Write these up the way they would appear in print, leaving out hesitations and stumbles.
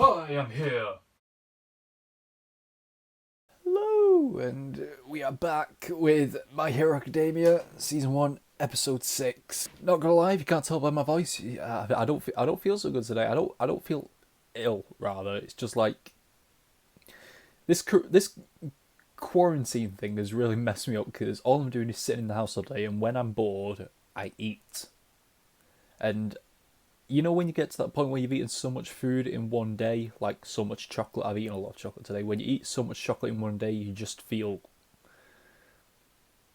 Hi, I'm here. Hello, and we are back with My Hero Academia Season 1, Episode 6. Not gonna lie, if you can't tell by my voice, I don't feel so good today. I don't feel ill, rather. It's just like this quarantine thing has really messed me up because all I'm doing is sitting in the house all day, and when I'm bored, I eat. And you know when you get to that point where you've eaten so much food in one day, like so much chocolate. I've eaten a lot of chocolate today. When you eat so much chocolate in one day, you just feel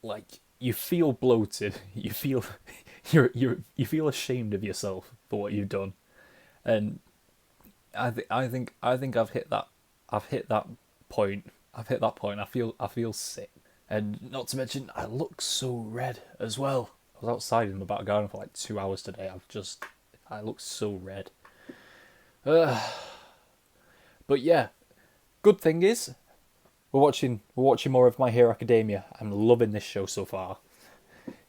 like you feel bloated. You feel you feel ashamed of yourself for what you've done, and I think I've hit that point. I've hit that point. I feel sick, and not to mention I look so red as well. I was outside in the back garden for like 2 hours today. I look so red. But yeah, good thing is we're watching more of My Hero Academia. I'm loving this show so far.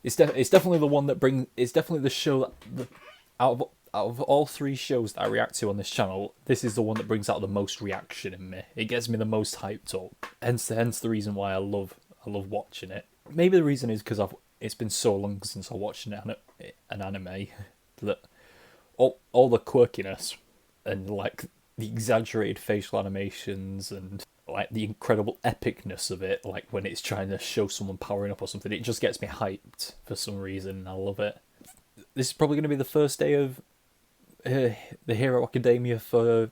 It's definitely the one that brings. It's definitely the show out of all three shows that I react to on this channel, this is the one that brings out the most reaction in me. It gets me the most hyped up. Hence the reason why I love watching it. Maybe the reason is because it's been so long since I watched an anime that all the quirkiness and like the exaggerated facial animations and like the incredible epicness of it, like when it's trying to show someone powering up or something, it just gets me hyped for some reason. I love it. This is probably going to be the first day of the Hero Academia for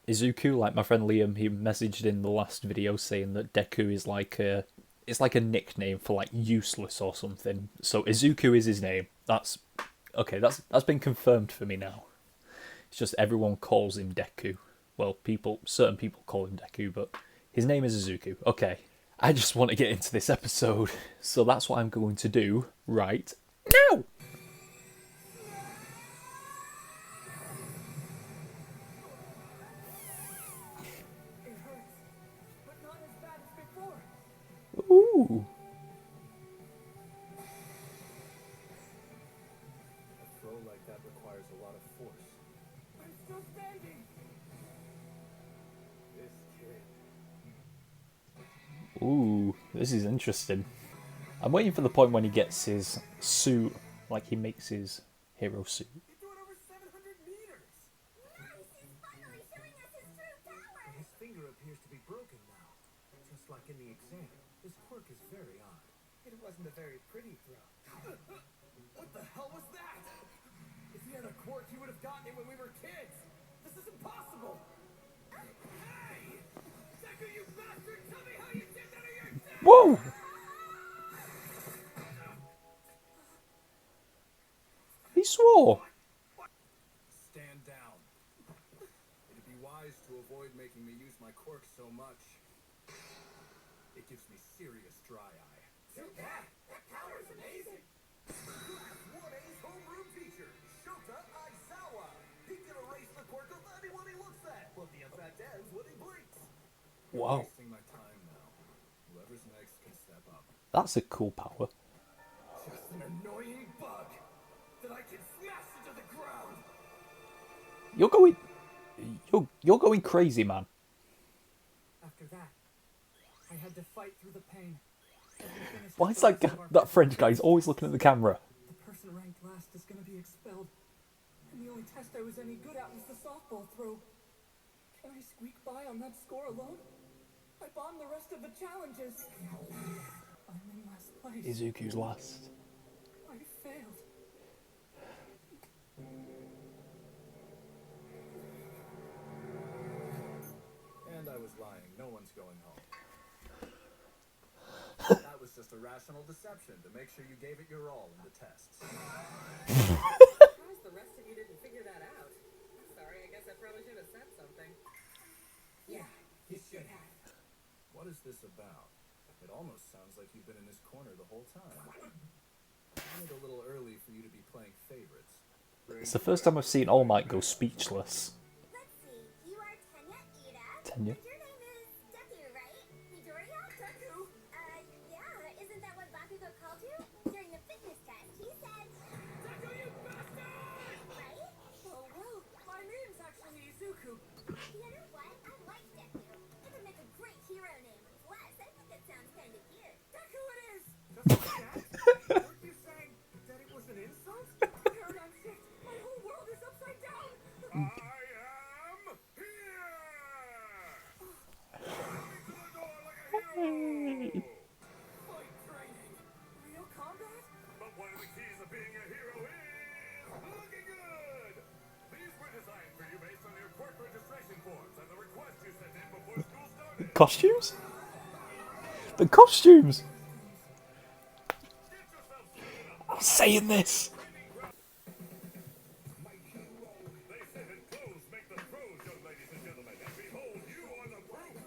Izuku. Like my friend Liam, he messaged in the last video saying that Deku is like it's like a nickname for like useless or something. So Izuku is his name. That's okay. That's been confirmed for me now. It's just everyone calls him Deku. Well, certain people call him Deku, but his name is Izuku. Okay. I just want to get into this episode, so that's what I'm going to do right now. Ooh. A throw like that requires a lot of force. I'm still standing! This kid. Ooh, this is interesting. I'm waiting for the point when he gets his suit, like he makes his hero suit. He threw it over 700 meters! Nice! He's finally showing us his true power! His finger appears to be broken now. Just like in the exam. His quirk is very odd. It wasn't a very pretty throw. What the hell was that? If he had a quirk, he would have gotten it when we were kids! This is impossible! Hey! Deku, you bastard! Tell me how you did that or you're dead! Whoa! He swore. Stand down. It'd be wise to avoid making me use my quirk so much. It gives me serious dry eye. Too bad! That power is amazing! Class 1A's homeroom teacher, Shota Aizawa. He can erase the quirk of anyone he looks at, but the effect ends when he blinks. Wow, Wasting my time now. Whoever's next can step up. that's a cool power. Just an annoying bug that I can smash into the ground! You're going crazy, man. After that, I had to fight through the pain. Why is that French guy? He's always looking at the camera. The person ranked last is gonna be expelled. And the only test I was any good at was the softball throw. Can I squeak by on that score alone? I bombed the rest of the challenges. I'm in last place. Izuku's last. I failed. And I was lying. No one's going home. That was just a rational deception to make sure you gave it your all in the tests. Surprised the rest of you didn't figure that out. Sorry, I guess I probably should have said something. Yeah, you should have. What is this about? It almost sounds like you've been in this corner the whole time. Isn't it a little early for you to be playing favorites? It's the first time I've seen All Might go speechless. Let's see, you are Tenya Ida. Tenya? And your name is Deku, right? Midoriya? Deku? Yeah, isn't that what Bakugo called you? During the fitness test, he said... Deku, you bastard! Right? Oh, well, my name's actually Izuku. You know what? I like Deku. It would make a great hero name. Plus, I think it sounds kind of cute. Deku it is! Just like that? Weren't you saying that it was an insult? Paradigm shift! My whole world is upside down! I am here! Running to the door like a hero! Fight training! Real combat? But one of the keys of being a hero is looking good! These were designed for you based on your quirk registration forms and the request you sent in before school started. Costumes? The costumes! Get yourself suited up. I'm saying this! They sit and clothes make the throws, young ladies and gentlemen, and behold, you are the proof.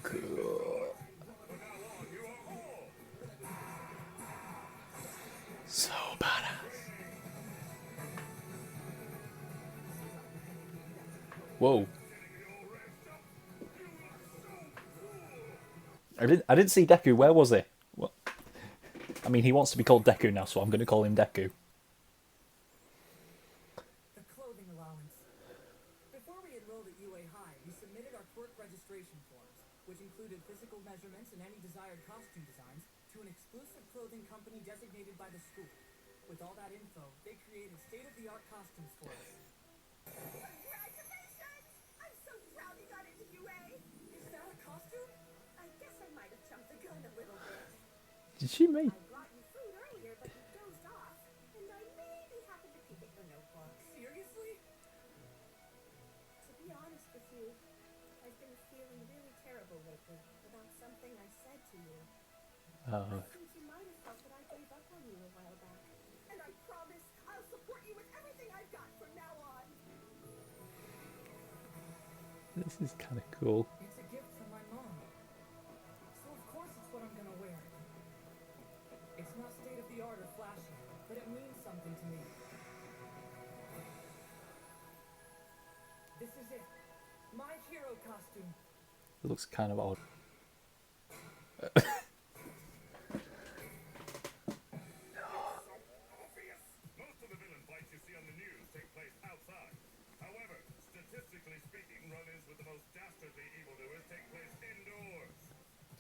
Cool. From now on, you are all So badass. Whoa. I didn't see Deku. Where was he? What? I mean, he wants to be called Deku now, so I'm going to call him Deku. The clothing allowance. Before we enrolled at UA High, we submitted our quirk registration forms, which included physical measurements and any desired costume designs, to an exclusive clothing company designated by the school. With all that info, they created state-of-the-art costumes for us. Congratulations! I'm so proud you got into UA. Is that a costume? I guess I might have jumped the gun a little bit. Did she mean? I brought you food earlier, but you dozed off, and I maybe happened to peek at your notebook. Seriously? To be honest with you, I've been feeling really terrible lately about something I said to you. I think you might have felt that I gave up on you a while back. And I promise I'll support you with everything I've got from now on. This is kind of cool. It's a gift from my mom. So of course it's what I'm gonna wear. It's not state-of-the-art or flashy, but it means something to me. This is it. My hero costume. It looks kind of odd. obvious. Most of the villain fights you see on the news take place outside. However, statistically speaking, run-ins with the most dastardly evildoers take place indoors.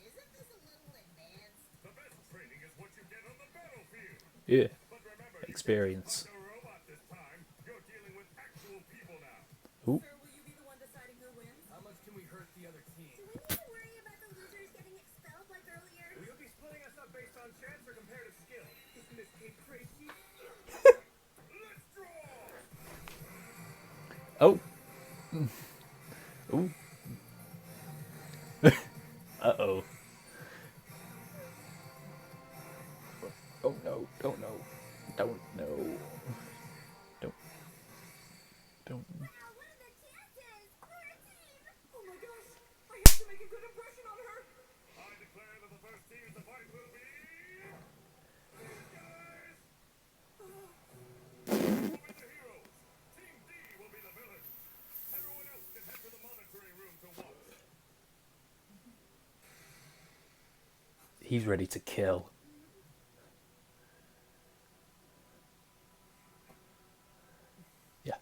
Isn't this a little advanced? The best training is what you get on the battlefield. Yeah. But remember, Experience. you can't just hunt a robot this time. You're dealing with actual people now. Ooh. Sir, will you be the one deciding who wins? How much can we hurt the other team? Do we need to worry about the losers getting expelled like earlier? Will you be splitting us up based on chance or comparative skill? Isn't this kid crazy? Let's draw! Oh. Ooh. Uh-oh. Oh no, don't know. Don't know. Don't. Wow, what are the chances? We're a team! Oh my gosh! I have to make a good impression on her! I declare that the first team to fight will be... These guys! Will be the heroes. Team D will be the villains. Everyone else can head to the monitoring room to watch. He's ready to kill. Yeah.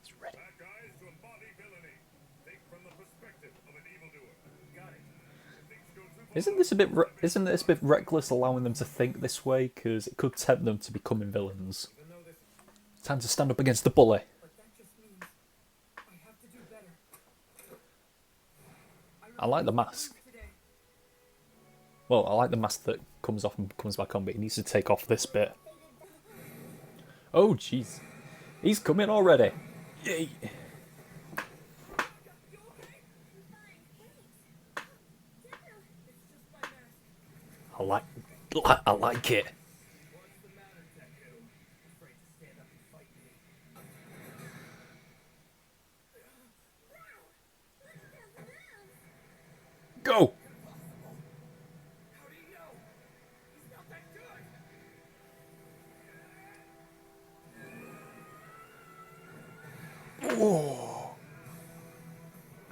He's ready. Bad guys to embody villainy. Think from the perspective of an evildoer. Got it. If things go too far, Isn't this a bit reckless allowing them to think this way? Because it could tempt them to becoming villains. even though this Time to stand up against the bully. But that just means I have to do better. I like the mask. Today. Well, I like the mask that comes off and comes back on, but he needs to take off this bit. Oh, jeez. He's coming already. Yay. I like it. What's the matter, Deku? Afraid to stand up and fight me? Go. How do you know? He's not that good. Whoa.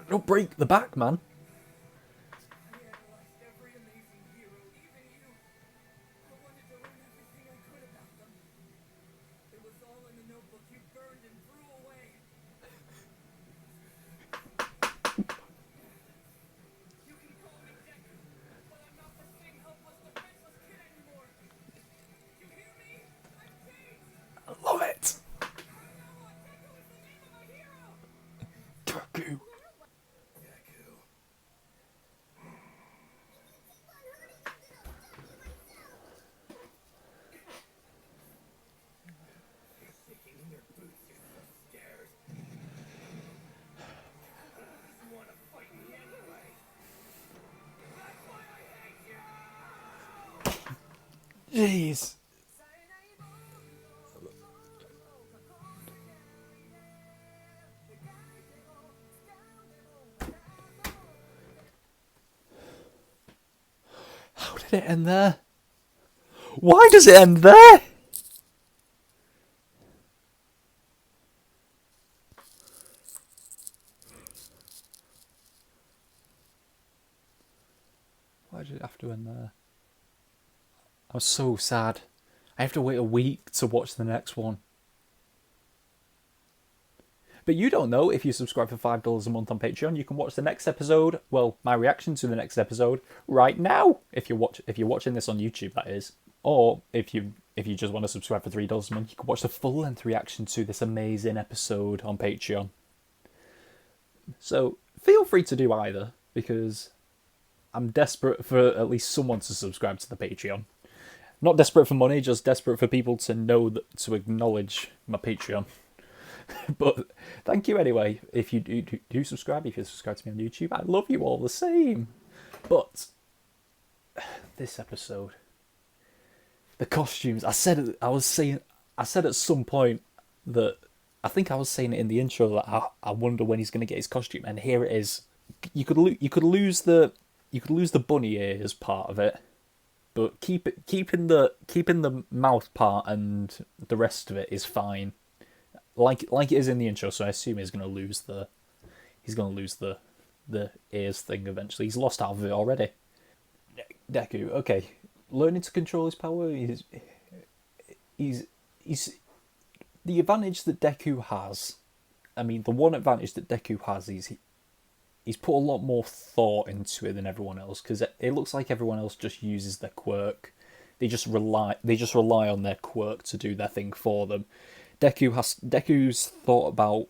Don't break the back, man. I analyzed every amazing hero, even you. I wanted to Jeez. How did it end there? Why does it end there? Why did it have to end there? I was so sad. I have to wait a week to watch the next one. But you don't know. If you subscribe for $5 a month on Patreon, you can watch the next episode. Well, my reaction to the next episode right now. If you're watching this on YouTube, that is. Or if you just want to subscribe for $3 a month, you can watch the full length reaction to this amazing episode on Patreon. So feel free to do either, because I'm desperate for at least someone to subscribe to the Patreon. Not desperate for money, just desperate for people to know that, to acknowledge my Patreon. But thank you anyway. If you do subscribe, if you subscribe to me on YouTube, I love you all the same. But this episode, the costumes. I said at some point that I think I was saying it in the intro that I wonder when he's going to get his costume, and here it is. You could lose the bunny ears part of it, but keeping the mouth part and the rest of it is fine. Like it is in the intro, so I assume he's gonna lose the ears thing eventually. He's lost half of it already. Deku, okay, learning to control his power. He's the advantage that Deku has. I mean, the one advantage that Deku has is he's put a lot more thought into it than everyone else, because it looks like everyone else just uses their quirk. They just rely on their quirk to do their thing for them. Deku's thought about,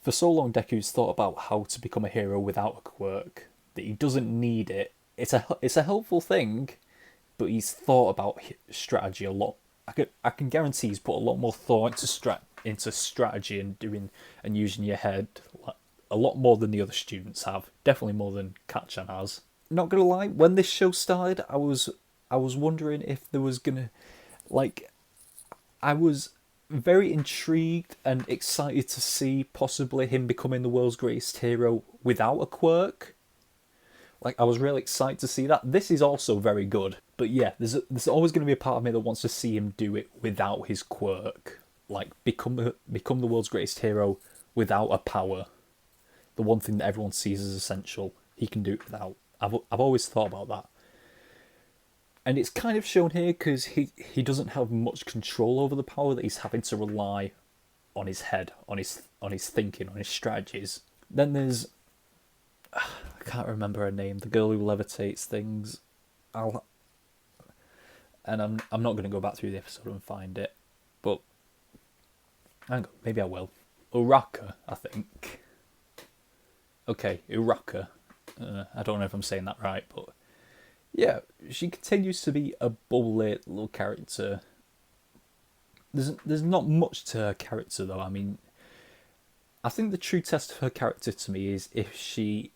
for so long, Deku's thought about how to become a hero without a quirk, that he doesn't need it. It's a helpful thing, but he's thought about strategy a lot. I can guarantee he's put a lot more thought into strategy and using your head, a lot more than the other students have. Definitely more than KACCHAN has. Not gonna lie, when this show started, I was wondering if there was gonna, I was very intrigued and excited to see possibly him becoming the world's greatest hero without a quirk. I was really excited to see that. This is also very good, but yeah, there's always going to be a part of me that wants to see him do it without his quirk, become the world's greatest hero without a power. The one thing that everyone sees as essential, he can do it without. I've always thought about that. And it's kind of shown here because he doesn't have much control over the power, that he's having to rely on his head, on his thinking, on his strategies. Then there's, I can't remember her name, the girl who levitates things. I'm not going to go back through the episode and find it, but hang on, maybe I will. Uraka, I think. Okay, Uraka. I don't know if I'm saying that right, but yeah, she continues to be a bubbly little character. There's not much to her character though. I mean, I think the true test of her character to me is if she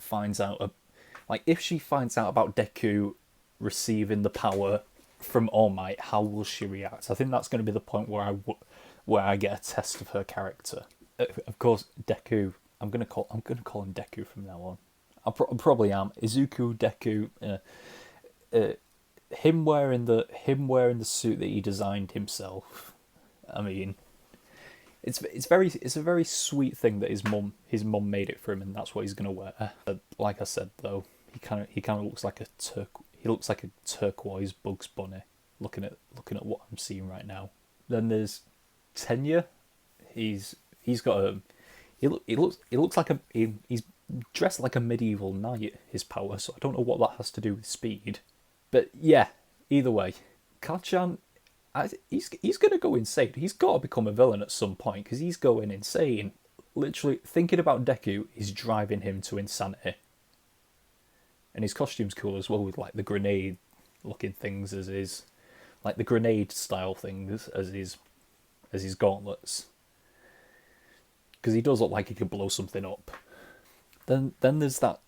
finds out about Deku receiving the power from All Might, how will she react? I think that's going to be the point where I get a test of her character. Of course, Deku. I'm gonna call him Deku from now on. I probably am. Izuku, Deku, him wearing the suit that he designed himself. I mean, it's a very sweet thing that his mum made it for him, and that's what he's gonna wear. Like I said though, he kind of looks like a turquoise Bugs Bunny. Looking at what I'm seeing right now. Then there's Tenya. He's got a he looks like he's dressed like a medieval knight, his power, so I don't know what that has to do with speed. But yeah, either way, KACCHAN, he's going to go insane. He's got to become a villain at some point, because he's going insane. Literally, thinking about Deku is driving him to insanity. And his costume's cool as well, with the grenade looking things as his, the grenade style things as his gauntlets. Because he does look like he could blow something up. Then there's that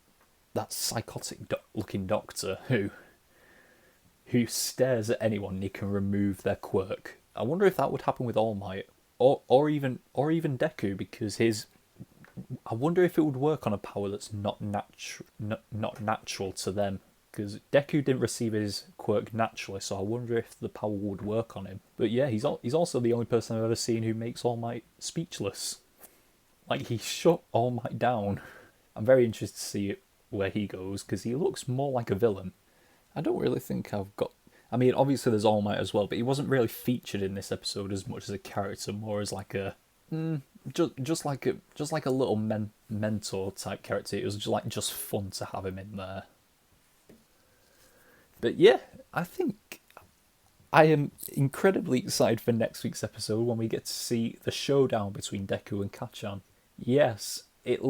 psychotic looking doctor who who stares at anyone and he can remove their quirk. I wonder if that would happen with All Might, or even Deku, because his. I wonder if it would work on a power that's not natural to them, because Deku didn't receive his quirk naturally, so I wonder if the power would work on him. But yeah, he's also the only person I've ever seen who makes All Might speechless. Like, he shut All Might down. I'm very interested to see where he goes, because he looks more like a villain. I don't really think I've got... I mean, obviously there's All Might as well, but he wasn't really featured in this episode as much as a character, more as like a... just like a little mentor type character. It was just fun to have him in there. But yeah, I think I am incredibly excited for next week's episode when we get to see the showdown between Deku and KACCHAN. Yes, it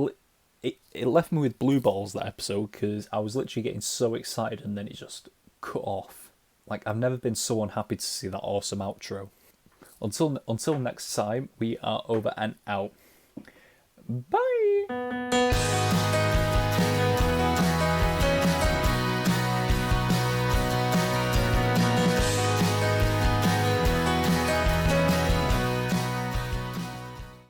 left me with blue balls, that episode, because I was literally getting so excited and then it just cut off. Like, I've never been so unhappy to see that awesome outro. Until next time, we are over and out. Bye!